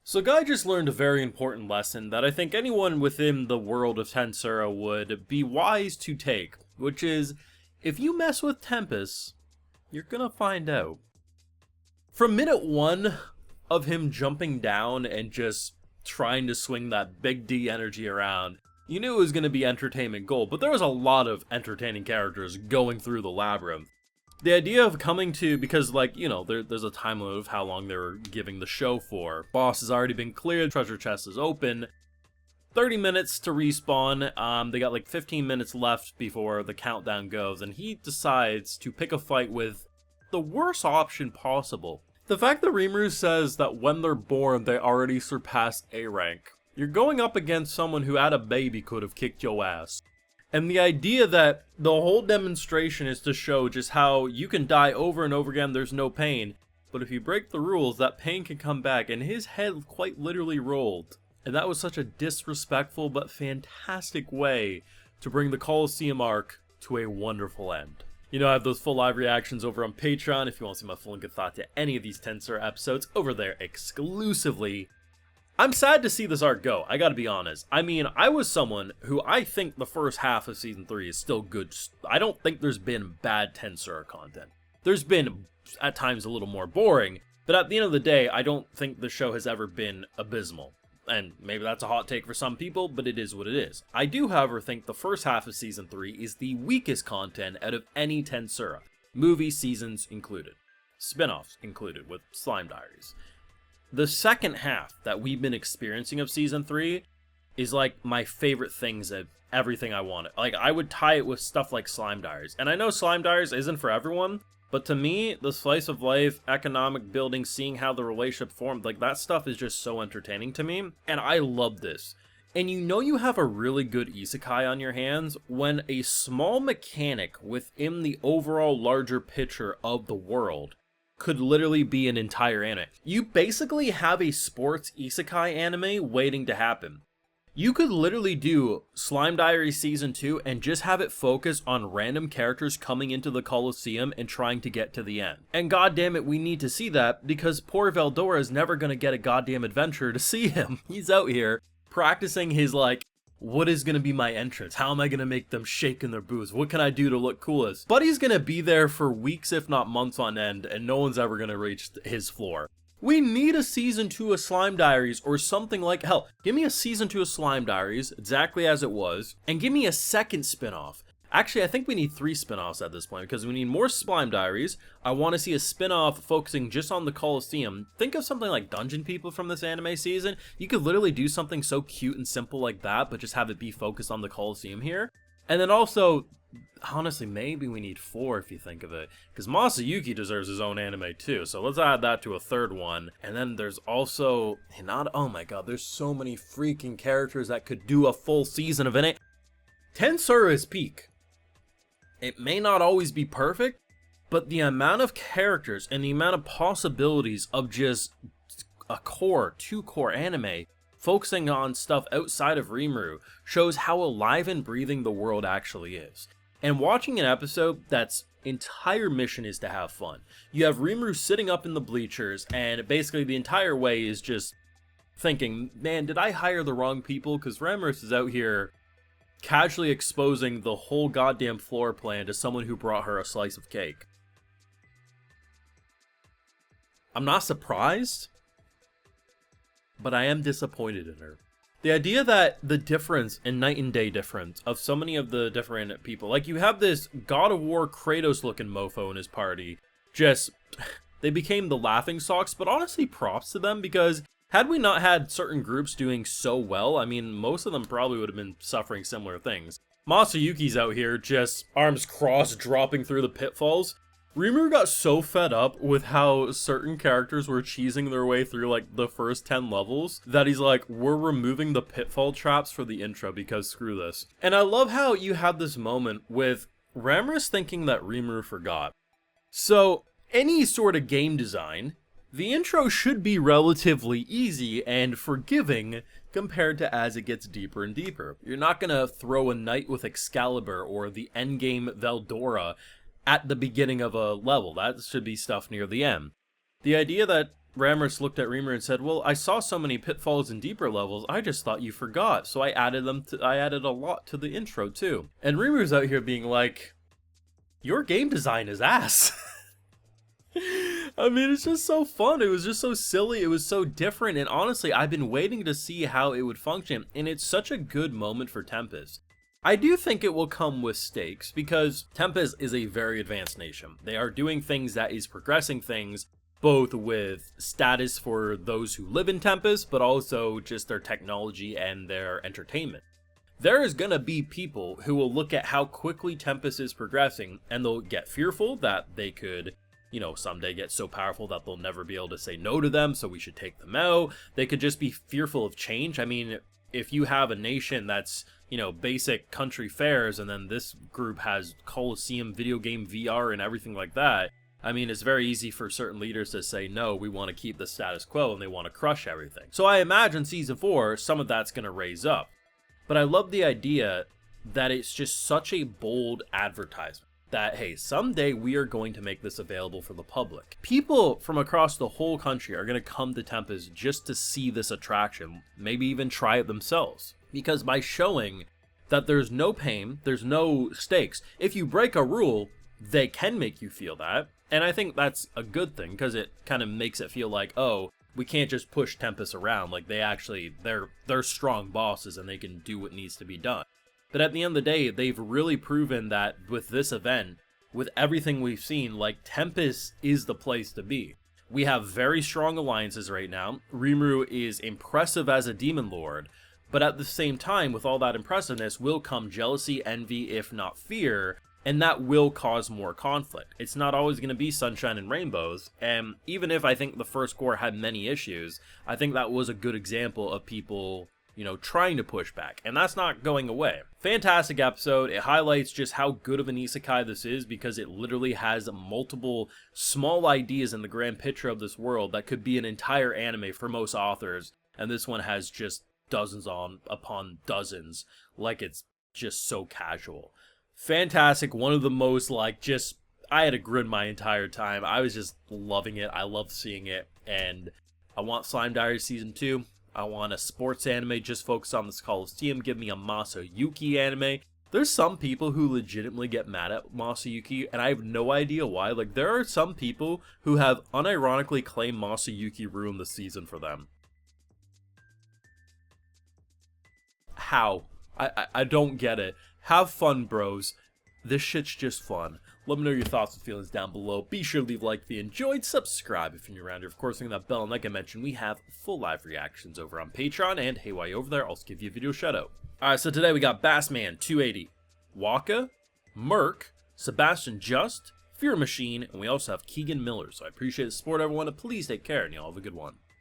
So Guy just learned a very important lesson that I think anyone within the world of Tensura would be wise to take, which is, if you mess with Tempest, you're gonna find out. From minute one of him jumping down and just trying to swing that big D energy around, you knew it was gonna be entertainment gold, but there was a lot of entertaining characters going through the labyrinth. The idea of coming to, because there's a time limit of how long they were giving the show for. Boss has already been cleared, treasure chest is open, 30 minutes to respawn, they got like 15 minutes left before the countdown goes, and he decides to pick a fight with the worst option possible. The fact that Rimuru says that when they're born they already surpassed A rank. You're going up against someone who at a baby could have kicked your ass. And the idea that the whole demonstration is to show just how you can die over and over again, there's no pain. But if you break the rules, that pain can come back, and his head quite literally rolled. And that was such a disrespectful but fantastic way to bring the Coliseum arc to a wonderful end. You know, I have those full live reactions over on Patreon if you want to see my full and good thought to any of these Tensura episodes over there exclusively. I'm sad to see this arc go, I gotta be honest. I mean, I was someone who I think the first half of Season 3 is still good. I don't think there's been bad Tensura content. There's been, at times, a little more boring, but at the end of the day, I don't think the show has ever been abysmal. And maybe that's a hot take for some people, but it is what it is. I do, however, think the first half of Season 3 is the weakest content out of any Tensura. Movie seasons included. Spin-offs included, with Slime Diaries. The second half that we've been experiencing of Season 3 is like my favorite things of everything I wanted. Like, I would tie it with stuff like Slime Diaries. And I know Slime Diaries isn't for everyone, but to me, the slice of life, economic building, seeing how the relationship formed, like that stuff is just so entertaining to me. And I love this. And you know you have a really good isekai on your hands when a small mechanic within the overall larger picture of the world could literally be an entire anime. You basically have a sports isekai anime waiting to happen. You could literally do Slime Diaries Season 2 and just have it focus on random characters coming into the Coliseum and trying to get to the end. And goddammit, we need to see that because poor Veldora is never gonna get a goddamn adventure to see him. He's out here practicing his what is gonna be my entrance? How am I gonna make them shake in their boots? What can I do to look coolest? Buddy's gonna be there for weeks if not months on end and no one's ever gonna reach his floor. We need a Season 2 of Slime Diaries or something like, hell, give me a Season 2 of Slime Diaries exactly as it was and give me a second spin-off. Actually, I think we need 3 spin-offs at this point because we need more Slime Diaries. I want to see a spin-off focusing just on the Coliseum. Think of something like Dungeon People from this anime season. You could literally do something so cute and simple like that, but just have it be focused on the Coliseum here. And then also, honestly, maybe we need 4 if you think of it. Because Masayuki deserves his own anime too, so let's add that to a third one. And then there's also, oh my god, there's so many freaking characters that could do a full season of it. Tensura is peak. It may not always be perfect, but the amount of characters and the amount of possibilities of just a core, 2-core anime focusing on stuff outside of Rimuru shows how alive and breathing the world actually is. And watching an episode that's entire mission is to have fun. You have Rimuru sitting up in the bleachers and basically the entire way is just thinking, man, did I hire the wrong people? Because Ramrus is out here casually exposing the whole goddamn floor plan to someone who brought her a slice of cake. I'm not surprised, but I am disappointed in her. The idea that the difference in night and day difference of so many of the different people, like you have this God of War Kratos looking mofo in his party, just, they became the laughing stocks, but honestly props to them because had we not had certain groups doing so well, I mean, most of them probably would have been suffering similar things. Masayuki's out here just arms crossed, dropping through the pitfalls. Rimuru got so fed up with how certain characters were cheesing their way through like the first 10 levels that he's like, we're removing the pitfall traps for the intro because screw this. And I love how you have this moment with Ramrus thinking that Rimuru forgot. So any sort of game design, the intro should be relatively easy and forgiving compared to as it gets deeper and deeper. You're not gonna throw a knight with Excalibur or the endgame Veldora at the beginning of a level. That should be stuff near the end. The idea that Rammus looked at Rimuru and said, well, I saw so many pitfalls in deeper levels, I just thought you forgot, so I added a lot to the intro too. And Rimuru's out here being like, your game design is ass. I mean, it's just so fun. It was just so silly. It was so different. And honestly, I've been waiting to see how it would function. And it's such a good moment for Tempest. I do think it will come with stakes because Tempest is a very advanced nation. They are doing things that is progressing things, both with status for those who live in Tempest, but also just their technology and their entertainment. There is going to be people who will look at how quickly Tempest is progressing and they'll get fearful that they could, you know, someday get so powerful that they'll never be able to say no to them, so we should take them out. They could just be fearful of change. I mean, if you have a nation that's, you know, basic country fairs, and then this group has Coliseum, video game, VR, and everything like that, I mean, it's very easy for certain leaders to say, no, we want to keep the status quo, and they want to crush everything. So I imagine Season 4, some of that's going to raise up. But I love the idea that it's just such a bold advertisement. That, hey, someday we are going to make this available for the public. People from across the whole country are going to come to Tempest just to see this attraction, maybe even try it themselves. Because by showing that there's no pain, there's no stakes, if you break a rule, they can make you feel that. And I think that's a good thing, because it kind of makes it feel like, oh, we can't just push Tempest around. Like, they're strong bosses and they can do what needs to be done. But at the end of the day, they've really proven that with this event, with everything we've seen, like, Tempest is the place to be. We have very strong alliances right now. Rimuru is impressive as a demon lord, but at the same time, with all that impressiveness will come jealousy, envy, if not fear, and that will cause more conflict. It's not always going to be sunshine and rainbows, and even if I think the first core had many issues, I think that was a good example of people, you know, trying to push back, and that's not going away. Fantastic episode. It highlights just how good of an isekai this is, because it literally has multiple small ideas in the grand picture of this world that could be an entire anime for most authors, and this one has just dozens upon dozens. Like, it's just so casual. Fantastic. One of the most, like, just, I had a grin my entire time. I was just loving it. I loved seeing it, and I want Slime Diaries Season 2. I want a sports anime just focused on this Coliseum. Give me a Masayuki anime. There's some people who legitimately get mad at Masayuki, and I have no idea why. Like, there are some people who have unironically claimed Masayuki ruined the season for them. How? I don't get it. Have fun, bros. This shit's just fun. Let me know your thoughts and feelings down below. Be sure to leave a like if you enjoyed. Subscribe if you're new around here. Of course, ring that bell. And like I mentioned, we have full live reactions over on Patreon. And hey, while you're over there, I'll also give you a video shout out. Alright, so today we got Bassman 280, Waka, Merc, Sebastian Just, Fear Machine, and we also have Keegan Miller. So I appreciate the support, everyone. And please take care, and y'all have a good one.